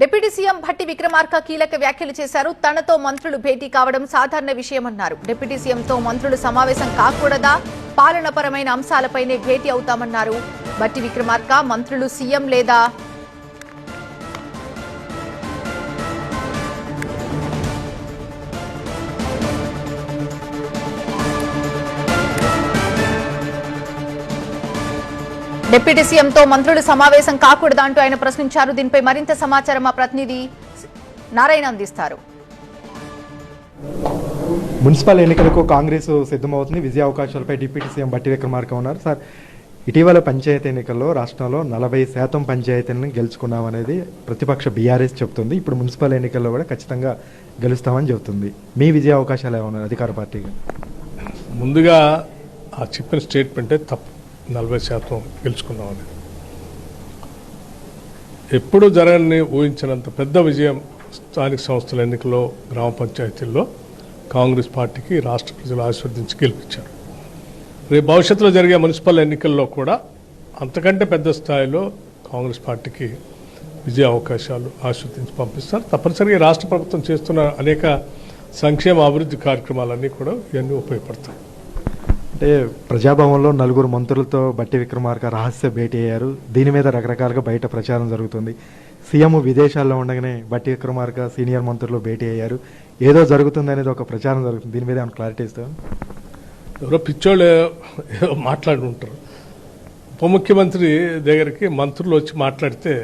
Deputy CM Bhatti Vikramarka కీలక వ్యాఖ్యలు చేశారు. తనతో మంత్రులు భేటీ కావడం సాధారణ విషయమన్నారు. డిప్యూటీ సీఎంతో మంత్రులు సమావేశం కాకూడదా, పాలనపరమైన అంశాలపైనే భేటీ అవుతామన్నారు. భట్టి విక్రమార్క మంత్రులు సీఎం లేదా డిప్యూటీ సీఎంతో మంత్రులు సమావేశం కాకూడదా అంటూ ఆయన ప్రశ్నించారు. దీనిపై మరింత సమాచారం మా ప్రతినిధి నారాయణ అందిస్తారు. మున్సిపల్ ఎన్నికలకు కాంగ్రెస్ సిద్ధమవుతుంది. విజయ అవకాశాలపై డిప్యూటీ సీఎం భట్టి విక్రమార్క ఉన్నారు. సార్, ఇటీవల పంచాయతీ ఎన్నికల్లో రాష్ట్రంలో 40% పంచాయతీలను గెలుచుకున్నామనేది ప్రతిపక్ష బీఆర్ఎస్ చెబుతుంది. ఇప్పుడు మున్సిపల్ ఎన్నికల్లో కూడా ఖచ్చితంగా గెలుస్తామని చెబుతుంది. మీ విజయ అవకాశాలు ఏమన్నారు అధికార పార్టీగా? ముందుగా ఆ చెప్పిన స్టేట్మెంటే తప్పు. 40% గెలుచుకున్నామని ఎప్పుడు జరగని ఊహించినంత పెద్ద విజయం స్థానిక సంస్థల ఎన్నికల్లో, గ్రామ పంచాయతీల్లో కాంగ్రెస్ పార్టీకి రాష్ట్ర ప్రజలు ఆశీర్వదించి గెలిపించారు. రేపు భవిష్యత్తులో జరిగే మున్సిపల్ ఎన్నికల్లో కూడా అంతకంటే పెద్ద స్థాయిలో కాంగ్రెస్ పార్టీకి విజయ అవకాశాలు ఆశీర్వదించి పంపిస్తారు. తప్పనిసరిగా రాష్ట్ర ప్రభుత్వం చేస్తున్న అనేక సంక్షేమ అభివృద్ధి కార్యక్రమాలన్నీ కూడా ఇవన్నీ ఉపయోగపడతాయి. అంటే ప్రజాభవన్లో 4 మంత్రులతో భట్టి విక్రమార్క రహస్య భేటీ అయ్యారు. దీని మీద రకరకాలుగా బయట ప్రచారం జరుగుతుంది. సీఎం విదేశాల్లో ఉండగానే భట్టి విక్రమార్క సీనియర్ మంత్రులు భేటీ అయ్యారు, ఏదో జరుగుతుంది అనేది ఒక ప్రచారం జరుగుతుంది. దీని మీద ఏమైనా క్లారిటీ ఇస్తాం? ఎవరో పిచ్చోళ్ళు ఏదో మాట్లాడి ఉంటారు. ఉప ముఖ్యమంత్రి దగ్గరికి మంత్రులు వచ్చి మాట్లాడితే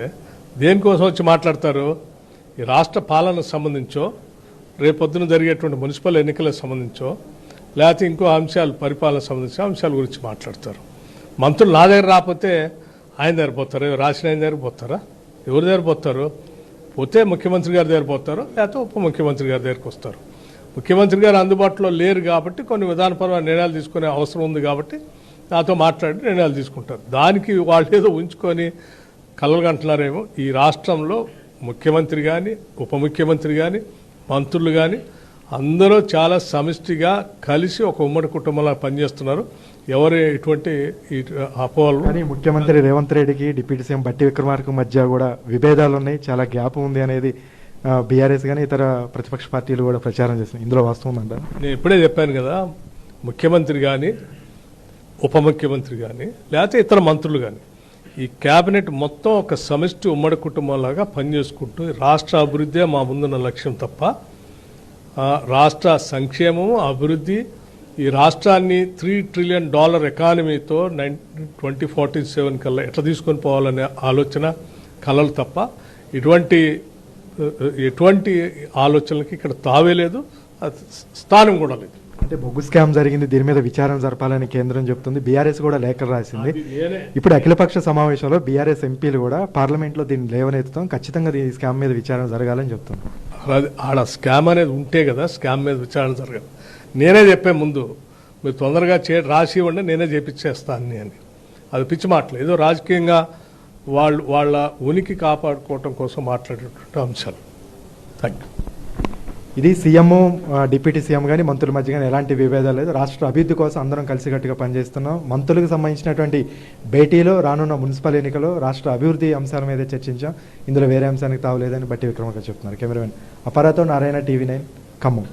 దేనికోసం వచ్చి మాట్లాడతారు? ఈ రాష్ట్ర పాలనకు సంబంధించో, రేపొద్దున జరిగేటువంటి మున్సిపల్ ఎన్నికలకు సంబంధించో, లేకపోతే ఇంకో అంశాలు, పరిపాలన సంబంధించిన అంశాల గురించి మాట్లాడతారు. మంత్రులు నా దగ్గర రాకపోతే ఆయన దగ్గర పోతారు, రాసిన ఆయన దగ్గర పోతారా? ఎవరి దగ్గర పోతారు? పోతే ముఖ్యమంత్రి గారి దగ్గర పోతారు, లేకపోతే ఉప ముఖ్యమంత్రి గారి దగ్గరికి వస్తారు. ముఖ్యమంత్రి గారు అందుబాటులో లేరు కాబట్టి కొన్ని విధానపరమైన నిర్ణయాలు తీసుకునే అవసరం ఉంది కాబట్టి నాతో మాట్లాడి నిర్ణయాలు తీసుకుంటారు. దానికి వాళ్ళు ఏదో ఉంచుకొని కలలుగంటున్నారేమో. ఈ రాష్ట్రంలో ముఖ్యమంత్రి కానీ, ఉప ముఖ్యమంత్రి కానీ, మంత్రులు కానీ అందరూ చాలా సమిష్టిగా కలిసి ఒక ఉమ్మడి కుటుంబంలో పనిచేస్తున్నారు. ఎవరు ఎటువంటి అపోహలు. కానీ ముఖ్యమంత్రి రేవంత్ రెడ్డికి డిప్యూటీ సీఎం భట్టి విక్రమార్క మధ్య కూడా విభేదాలు ఉన్నాయి, చాలా గ్యాప్ ఉంది అనేది బీఆర్ఎస్ కానీ ఇతర ప్రతిపక్ష పార్టీలు కూడా ప్రచారం చేస్తున్నాయి. ఇందులో వాస్తవం అంటారు? నేను ఇప్పుడే చెప్పాను కదా, ముఖ్యమంత్రి కానీ, ఉప ముఖ్యమంత్రి కానీ, లేకపోతే ఇతర మంత్రులు కానీ, ఈ కేబినెట్ మొత్తం ఒక సమిష్టి ఉమ్మడి కుటుంబంలాగా పనిచేసుకుంటూ రాష్ట్ర అభివృద్ధి మా ముందున్న లక్ష్యం తప్ప రాష్ట్ర సంక్షేమము, అభివృద్ధి, ఈ రాష్ట్రాన్ని $3 ట్రిలియన్ ఎకానమీతో 2047 కల్లా ఎట్లా తీసుకొని పోవాలనే ఆలోచన, కలలు తప్ప ఎటువంటి ఆలోచనలకి ఇక్కడ తావే లేదు, స్థానం కూడా లేదు. అంటే బొగ్గు స్కామ్ జరిగింది, దీని మీద విచారణ జరపాలని కేంద్రం చెప్తుంది. బీఆర్ఎస్ కూడా లేఖలు రాసింది. ఇప్పుడు అఖిలపక్ష సమావేశంలో బీఆర్ఎస్ ఎంపీలు కూడా పార్లమెంట్లో దీన్ని లేవనెత్తుతాం, ఖచ్చితంగా ఈ స్కామ్ మీద విచారణ జరగాలని చెప్తుంది. ఆడ స్కామ్ అనేది ఉంటే కదా స్కామ్ మీద విచారణ జరగదు. నేనే చెప్పే ముందు మీరు తొందరగా రాసి ఇవ్వండి, నేనే చేపించేస్తాను అని. అది పిచ్చి మాటలు, ఏదో రాజకీయంగా వాళ్ళ ఉనికి కాపాడుకోవటం కోసం మాట్లాడేటువంటి అంశాలు. Thank you. ఇది సీఎం, డిప్యూటీ సీఎం కానీ మంత్రుల మధ్య కానీ ఎలాంటి విభేదాలు లేదు. రాష్ట్ర అభివృద్ధి కోసం అందరం కలిసికట్టుగా పనిచేస్తున్నాం. మంత్రులకు సంబంధించినటువంటి భేటీలో రానున్న మున్సిపల్ ఎన్నికలో రాష్ట్ర అభివృద్ధి అంశాల మీద చర్చించాం. ఇందులో వేరే అంశానికి తావలేదని భట్టి విక్రమార్క చెప్తున్నారు. కెమెరామెన్ అపరాతో నారాయణ, TV9 ఖమ్మం.